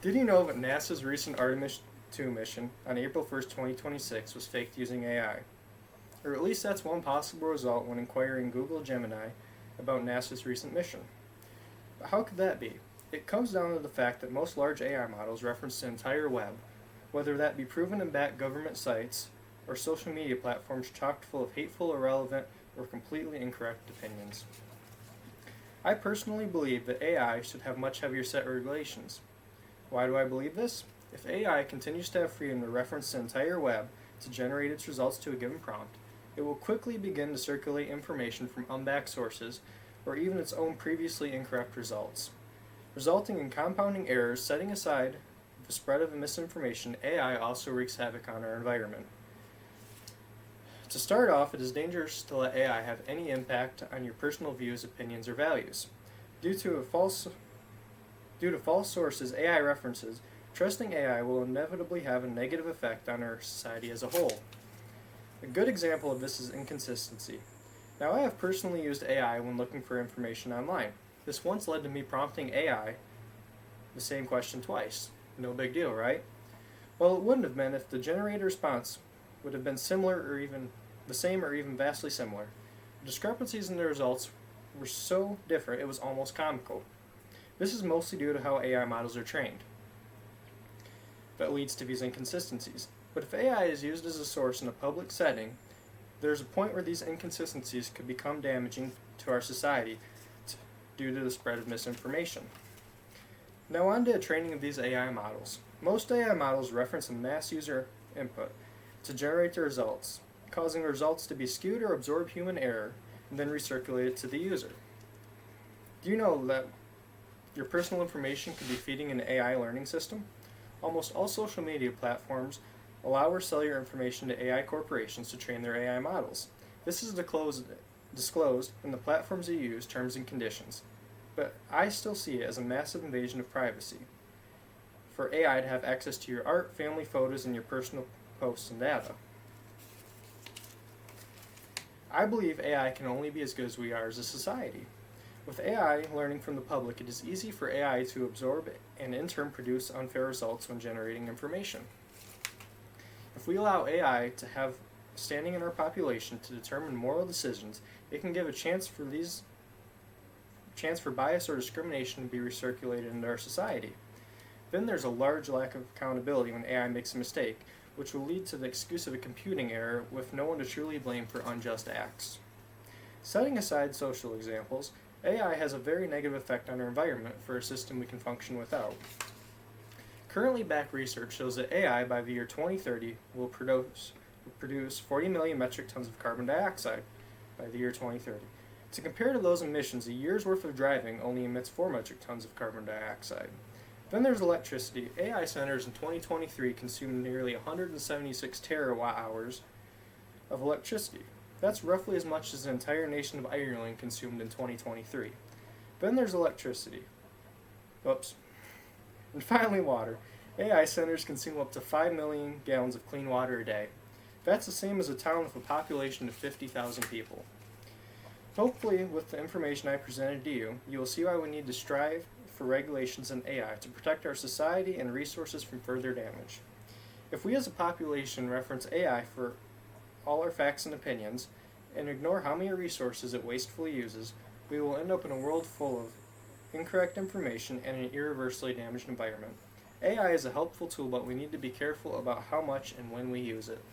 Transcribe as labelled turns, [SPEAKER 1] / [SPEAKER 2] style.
[SPEAKER 1] Did you know that NASA's recent Artemis 2 mission on April 1st, 2026 was faked using AI? Or at least that's one possible result when inquiring Google Gemini about NASA's recent mission. But how could that be? It comes down to the fact that most large AI models reference the entire web, whether that be proven and backed government sites or social media platforms chock full of hateful, irrelevant, or completely incorrect opinions. I personally believe that AI should have much heavier set regulations. Why do I believe this? If AI continues to have freedom to reference the entire web to generate its results to a given prompt, it will quickly begin to circulate information from unbacked sources or even its own previously incorrect results, resulting in compounding errors. Setting aside the spread of misinformation, AI also wreaks havoc on our environment. To start off, it is dangerous to let AI have any impact on your personal views, opinions, or values. Due to false sources AI references, trusting AI will inevitably have a negative effect on our society as a whole. A good example of this is inconsistency. Now, I have personally used AI when looking for information online. This once led to me prompting AI the same question twice. No big deal, right? Well, it wouldn't have been if the generated response would have been similar or even the same or even vastly similar. The discrepancies in the results were so different it was almost comical. This is mostly due to how AI models are trained. That leads to these inconsistencies. But if AI is used as a source in a public setting, there's a point where these inconsistencies could become damaging to our society due to the spread of misinformation. Now on to the training of these AI models. Most AI models reference a mass user input to generate the results, causing the results to be skewed or absorb human error and then recirculated to the user. Do you know that your personal information could be feeding an AI learning system? Almost all social media platforms allow or sell your information to AI corporations to train their AI models. This is disclosed in the platforms you use terms and conditions, but I still see it as a massive invasion of privacy for AI to have access to your art, family photos, and your personal posts and data. I believe AI can only be as good as we are as a society. With AI learning from the public, it is easy for AI to absorb and in turn produce unfair results when generating information. If we allow AI to have standing in our population to determine moral decisions, it can give a chance for bias or discrimination to be recirculated into our society. Then there's a large lack of accountability when AI makes a mistake, which will lead to the excuse of a computing error with no one to truly blame for unjust acts. Setting aside social examples, AI has a very negative effect on our environment for a system we can function without. Currently backed research shows that AI by the year 2030 will produce 40 million metric tons of carbon dioxide by the year 2030. To compare to those emissions, a year's worth of driving only emits 4 metric tons of carbon dioxide. Then there's electricity. AI centers in 2023 consumed nearly 176 terawatt hours of electricity. That's roughly as much as the entire nation of Ireland consumed in 2023. Then there's electricity. Oops. And finally, water. AI centers consume up to 5 million gallons of clean water a day. That's the same as a town with a population of 50,000 people. Hopefully, with the information I presented to you, you will see why we need to strive for regulations in AI to protect our society and resources from further damage. If we as a population reference AI for all our facts and opinions, and ignore how many resources it wastefully uses, we will end up in a world full of incorrect information and an irreversibly damaged environment. AI is a helpful tool, but we need to be careful about how much and when we use it.